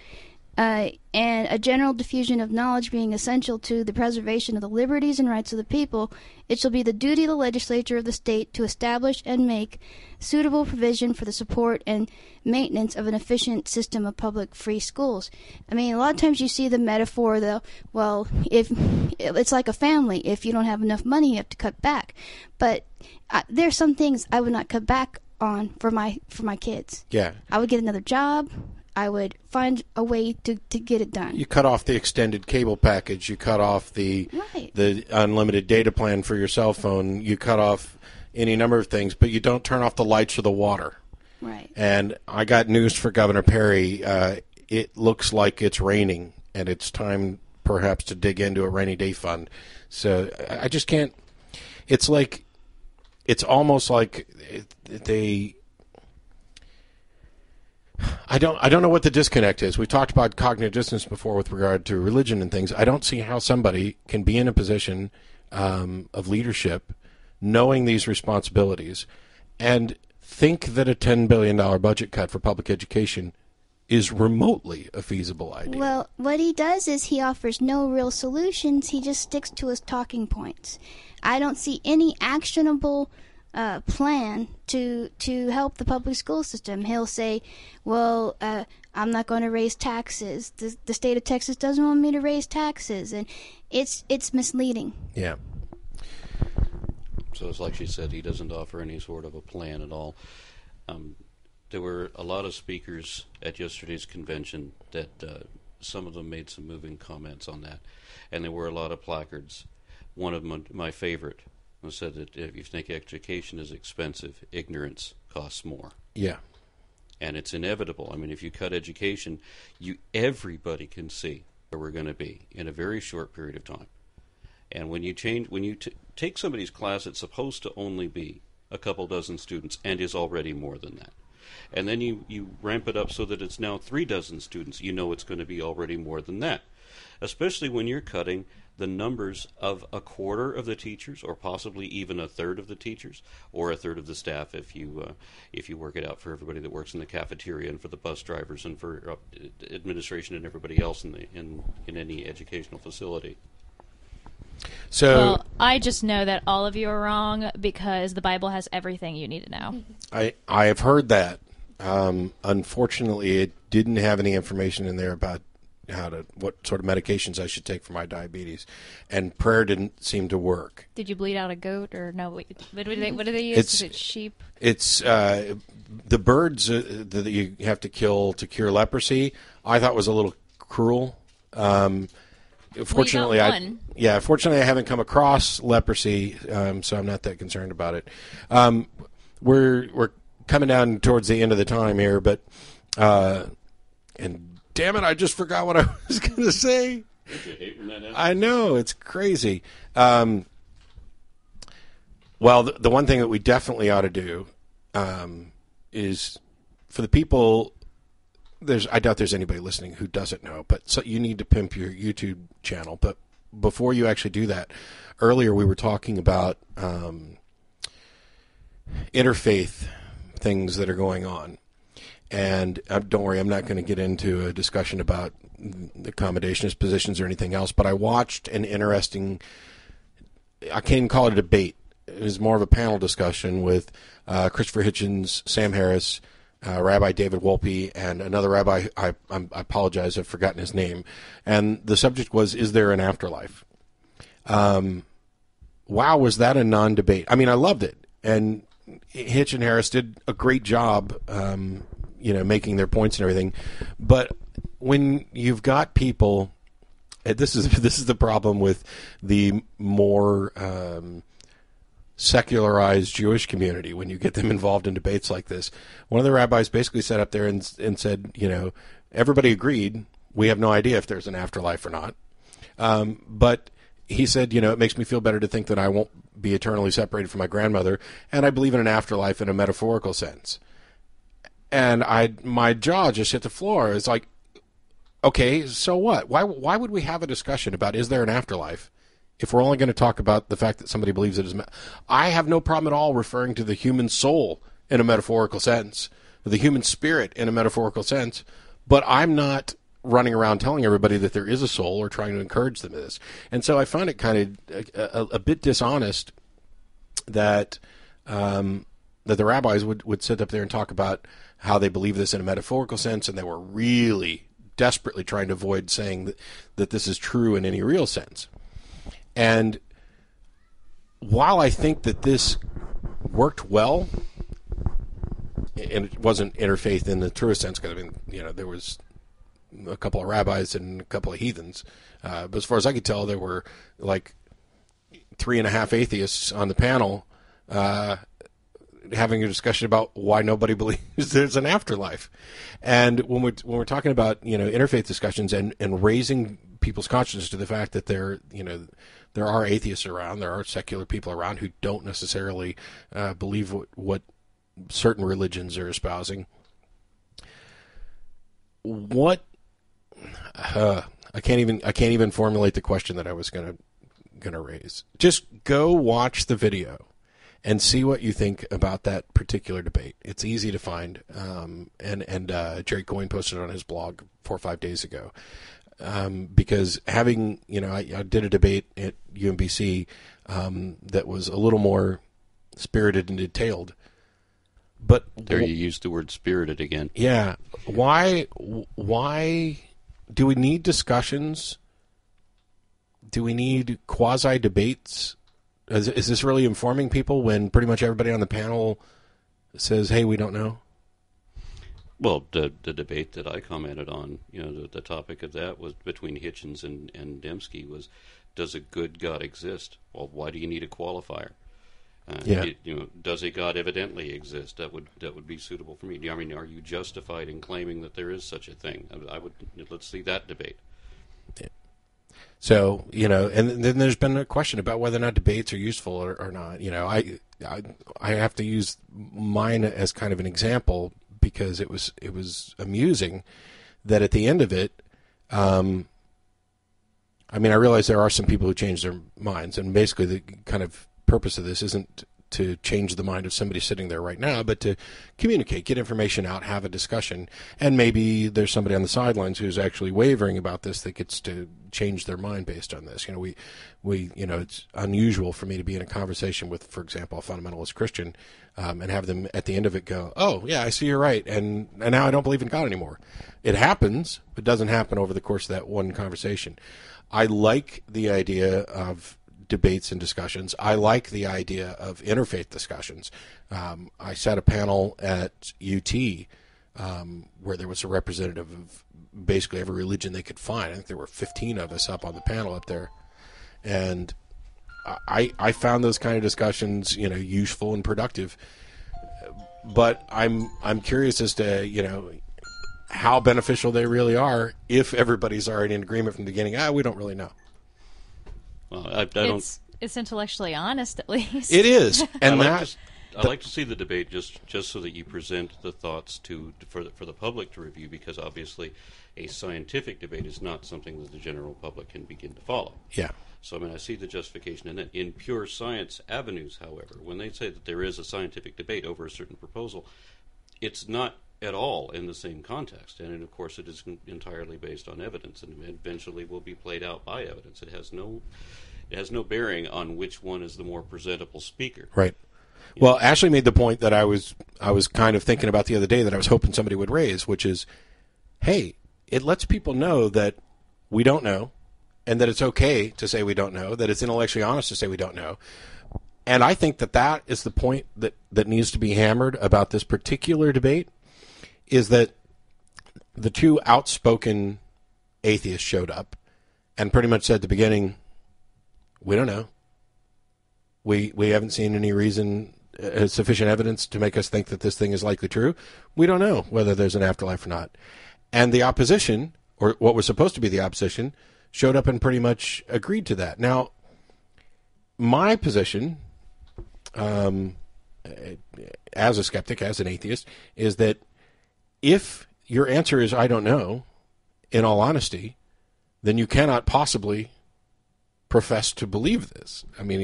And a general diffusion of knowledge being essential to the preservation of the liberties and rights of the people, it shall be the duty of the legislature of the state to establish and make suitable provision for the support and maintenance of an efficient system of public free schools. I mean, a lot of times you see the metaphor, if it's like a family. If you don't have enough money, you have to cut back. But there's some things I would not cut back on for my kids. Yeah. I would get another job. I would find a way to get it done. You cut off the extended cable package. You cut off the unlimited data plan for your cell phone. You cut off any number of things, but you don't turn off the lights or the water. Right. And I got news for Governor Perry. It looks like it's raining, and it's time perhaps to dig into a rainy day fund. So I just can't. It's almost like they. I don't know what the disconnect is. We talked about cognitive dissonance before with regard to religion and things. I don't see how somebody can be in a position of leadership, knowing these responsibilities, and think that a $10 billion budget cut for public education is remotely a feasible idea. Well, what he does is he offers no real solutions. He just sticks to his talking points. I don't see any actionable plan to help the public school system. He'll say, well, I'm not going to raise taxes. The state of Texas doesn't want me to raise taxes, and it's misleading. Yeah. So it's like she said, he doesn't offer any sort of a plan at all. There were a lot of speakers at yesterday's convention that some of them made some moving comments on that, and there were a lot of placards. One of them, my favorite, said that if you think education is expensive, ignorance costs more. Yeah. And it's inevitable. I mean, if you cut education, everybody can see where we're going to be in a very short period of time. And when you take somebody's class that's supposed to only be a couple dozen students and is already more than that, and then you ramp it up so that it's now 3 dozen students, you know it's going to be already more than that. Especially when you're cutting the numbers of a quarter of the teachers, or possibly even a third of the teachers, or a third of the staff if you work it out for everybody that works in the cafeteria and for the bus drivers and for administration and everybody else in any educational facility. So Well, I just know that all of you are wrong because the Bible has everything you need to know. I have heard that. Unfortunately, it didn't have any information in there about what sort of medications I should take for my diabetes, and prayer didn't seem to work. Did you bleed out a goat or no? What do they use? Is it sheep? It's the birds that you have to kill to cure leprosy. I thought was a little cruel. Fortunately, Well, you got one. Fortunately, I haven't come across leprosy, so I'm not that concerned about it. We're coming down towards the end of the time here, but and damn it, I just forgot what I was going to say. Don't you hate when that happens? I know, it's crazy. Well, the one thing that we definitely ought to do is for the people. I doubt there's anybody listening who doesn't know, but so you need to pimp your YouTube channel. But before you actually do that, earlier we were talking about interfaith things that are going on. And don't worry, I'm not going to get into a discussion about the accommodationist positions or anything else, but I watched an interesting, I can't even call it a debate. It was more of a panel discussion with Christopher Hitchens, Sam Harris, Rabbi David Wolpe, and another rabbi, I apologize, I've forgotten his name. And the subject was, is there an afterlife? Wow, was that a non-debate? I mean, I loved it. And Hitch and Harris did a great job, making their points and everything. But when you've got people, this is the problem with the more secularized Jewish community when you get them involved in debates like this. One of the rabbis basically sat up there and said, everybody agreed, we have no idea if there's an afterlife or not. But he said, it makes me feel better to think that I won't be eternally separated from my grandmother, and I believe in an afterlife in a metaphorical sense. And my jaw just hit the floor. It's like, okay, so what? Why would we have a discussion about is there an afterlife if we're only going to talk about the fact that somebody believes it is? I have no problem at all referring to the human soul in a metaphorical sense, the human spirit in a metaphorical sense, but I'm not running around telling everybody that there is a soul or trying to encourage them to this. And so I find it kind of a bit dishonest that that the rabbis would sit up there and talk about how they believe this in a metaphorical sense, and they were really desperately trying to avoid saying that this is true in any real sense. And while I think that this worked well, and it wasn't interfaith in the truest sense, because there was a couple of rabbis and a couple of heathens, but as far as I could tell, there were like 3.5 atheists on the panel having a discussion about why nobody believes there's an afterlife. And when we're talking about interfaith discussions and raising people's conscience to the fact that there are atheists around, there are secular people around who don't necessarily believe what certain religions are espousing. What I can't even formulate the question that I was gonna raise. Just go watch the video and see what you think about that particular debate. It's easy to find, and Jerry Coyne posted it on his blog 4 or 5 days ago. Because having, I did a debate at UMBC that was a little more spirited and detailed. But there you used the word spirited again. Yeah. Why do we need discussions? Do we need quasi-debates? Is this really informing people when pretty much everybody on the panel says, hey, we don't know? Well, the debate that I commented on, the topic of that was between Hitchens and Dembski was, does a good God exist? Well, why do you need a qualifier? Does a God evidently exist? That would be suitable for me. I mean, are you justified in claiming that there is such a thing? Let's see that debate. Yeah. So, and then there's been a question about whether or not debates are useful or not. I have to use mine as kind of an example because it was amusing that at the end of it, I mean, I realize there are some people who change their minds, and basically the kind of purpose of this isn't to change the mind of somebody sitting there right now, but to communicate, get information out, have a discussion, and maybe there's somebody on the sidelines who's actually wavering about this that gets to change their mind based on this. You know, we it's unusual for me to be in a conversation with, for example, a fundamentalist Christian, and have them at the end of it go, "Oh, yeah, I see you're right, and now I don't believe in God anymore." It happens, but doesn't happen over the course of that one conversation. I like the idea of debates and discussions. I like the idea of interfaith discussions. I sat a panel at UT where there was a representative of basically every religion they could find. I think there were 15 of us up on the panel up there. And I found those kind of discussions, useful and productive. But I'm curious as to, how beneficial they really are if everybody's already in agreement from the beginning. We don't really know. Well, I don't. It's intellectually honest, at least. It is, and I like to see the debate just so that you present the thoughts for the public to review, because obviously a scientific debate is not something that the general public can begin to follow. Yeah. So I see the justification in that. In pure science avenues, however, when they say that there is a scientific debate over a certain proposal, it's not at all in the same context, and of course it is entirely based on evidence, and eventually will be played out by evidence. It has no bearing on which one is the more presentable speaker. Right. Well, Ashley made the point that I was kind of thinking about the other day that I was hoping somebody would raise, which is, hey, it lets people know that we don't know, and that it's okay to say we don't know, that it's intellectually honest to say we don't know. And I think that is the point that needs to be hammered about this particular debate, is that the two outspoken atheists showed up and pretty much said at the beginning, we don't know. We haven't seen any reason, sufficient evidence to make us think that this thing is likely true. We don't know whether there's an afterlife or not. And the opposition, or what was supposed to be the opposition, showed up and pretty much agreed to that. Now, my position, as a skeptic, as an atheist, is that if your answer is I don't know, in all honesty, then you cannot possibly profess to believe this. I mean,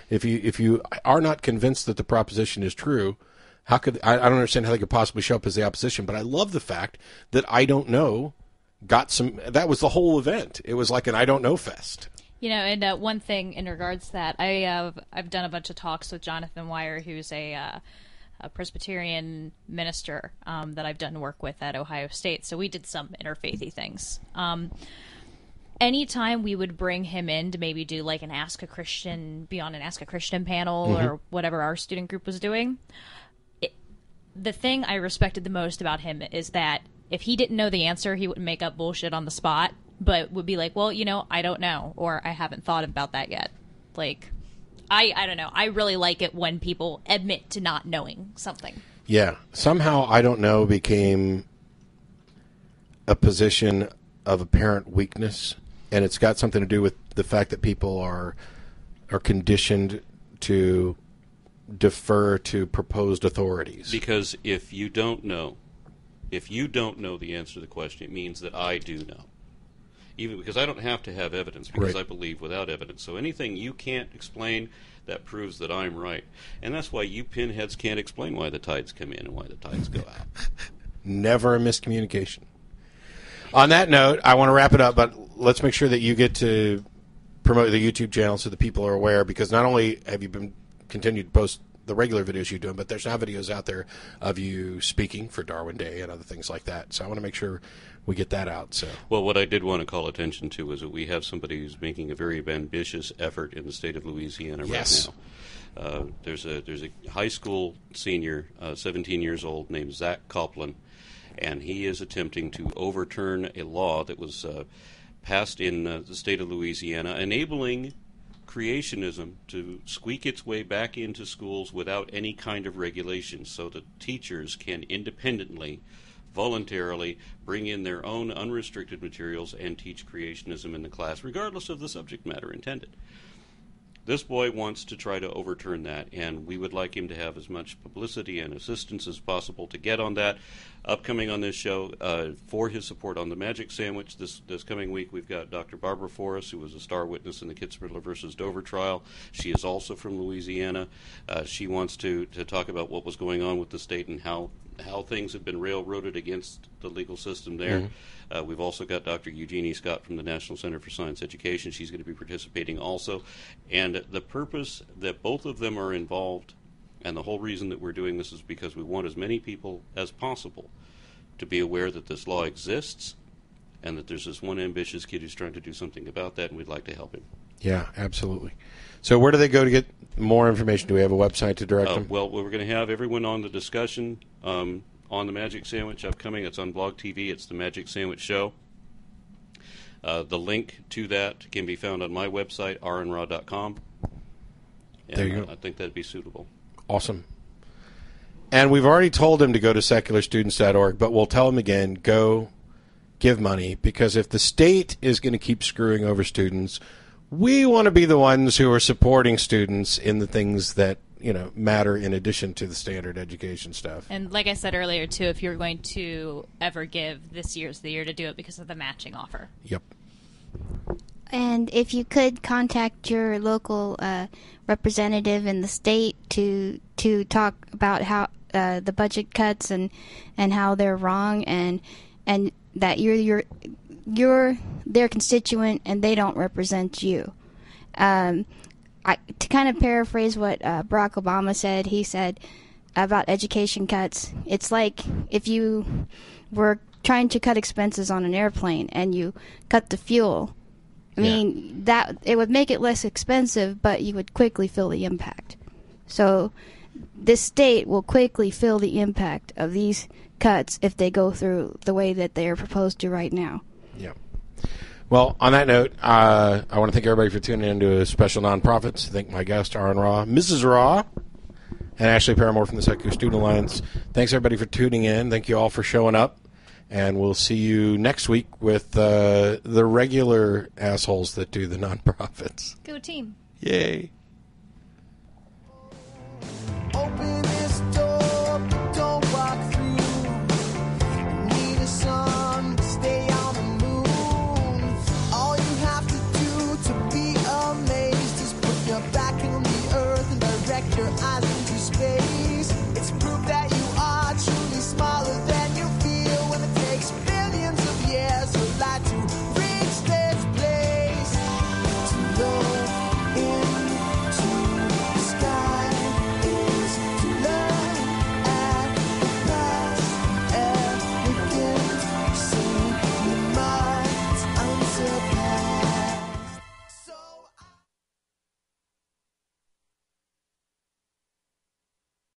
if you are not convinced that the proposition is true, how could I don't understand how they could possibly show up as the opposition. But I love the fact that I don't know that was the whole event. It was like an I don't know fest. And one thing in regards to that, I've done a bunch of talks with Jonathan Weyer, who's a Presbyterian minister that I've done work with at Ohio State. So we did some interfaithy things. Anytime we would bring him in to maybe do like an Ask a Christian panel or whatever our student group was doing, the thing I respected the most about him is that if he didn't know the answer, he wouldn't make up bullshit on the spot, but would be like, well, I don't know, or I haven't thought about that yet. Like, I don't know. I really like it when people admit to not knowing something. Yeah. Somehow I don't know became a position of apparent weakness, and it's got something to do with the fact that people are conditioned to defer to proposed authorities. Because if you don't know the answer to the question, it means that I do know. Even because I don't have to have evidence, because I believe without evidence. So anything you can't explain, that proves that I'm right. And that's why you pinheads can't explain why the tides come in and why the tides go out. Never a miscommunication. On that note, I want to wrap it up, but let's make sure that you get to promote the YouTube channel so that people are aware, because not only have you been continued to post the regular videos you're doing, but there's now videos out there of you speaking for Darwin Day and other things like that. So I want to make sure we get that out. So, well, what I did want to call attention to is that we have somebody who's making a very ambitious effort in the state of Louisiana right now. There's a high school senior, 17 years old, named Zach Coplin, and he is attempting to overturn a law that was passed in the state of Louisiana, enabling creationism to squeak its way back into schools without any kind of regulation, so that teachers can independently, voluntarily bring in their own unrestricted materials and teach creationism in the class, regardless of the subject matter intended. This boy wants to try to overturn that, and we would like him to have as much publicity and assistance as possible to get on that. Upcoming on this show, for his support on the Magic Sandwich this coming week, we've got Dr. Barbara Forrest, who was a star witness in the Kitzmiller versus Dover trial. She is also from Louisiana. She wants to talk about what was going on with the state and how things have been railroaded against the legal system there. We've also got Dr. Eugenie Scott from the National Center for Science Education. She's going to be participating also. And the purpose that both of them are involved, and the whole reason that we're doing this, is because we want as many people as possible to be aware that this law exists and that there's this one ambitious kid who's trying to do something about that, and we'd like to help him. Yeah, absolutely. So where do they go to get more information? Do we have a website to direct them? Well, we're going to have everyone on the discussion on the Magic Sandwich upcoming. It's on Blog TV. It's the Magic Sandwich Show. The link to that can be found on my website, rnraw.com. There you go. I think that'd be suitable. Awesome. And we've already told him to go to secularstudents.org, but we'll tell him again, go give money, because if the state is going to keep screwing over students, we want to be the ones who are supporting students in the things that, you know, matter in addition to the standard education stuff. And like I said earlier, too, if you're going to ever give, this year's the year to do it because of the matching offer. Yep. And if you could contact your local representative in the state to talk about how the budget cuts and how they're wrong, and that you're their constituent and they don't represent you. To kind of paraphrase what Barack Obama said, he said about education cuts, it's like if you were trying to cut expenses on an airplane and you cut the fuel. I mean, that it would make it less expensive, but you would quickly feel the impact. So this state will quickly feel the impact of these cuts if they go through the way that they are proposed to right now. Yeah. Well, on that note, I want to thank everybody for tuning in to a special Nonprofits. Thank my guest, R.N. Raw, Mrs. Raw, and Ashley Paramore from the Secular Student Alliance. Thanks, everybody, for tuning in. Thank you all for showing up. And we'll see you next week with the regular assholes that do the nonprofits. Go team. Yay. Open this door, don't walk through. Need a sun, stay on the moon. All you have to do to be amazed is put your back on the earth and direct your eyes into space.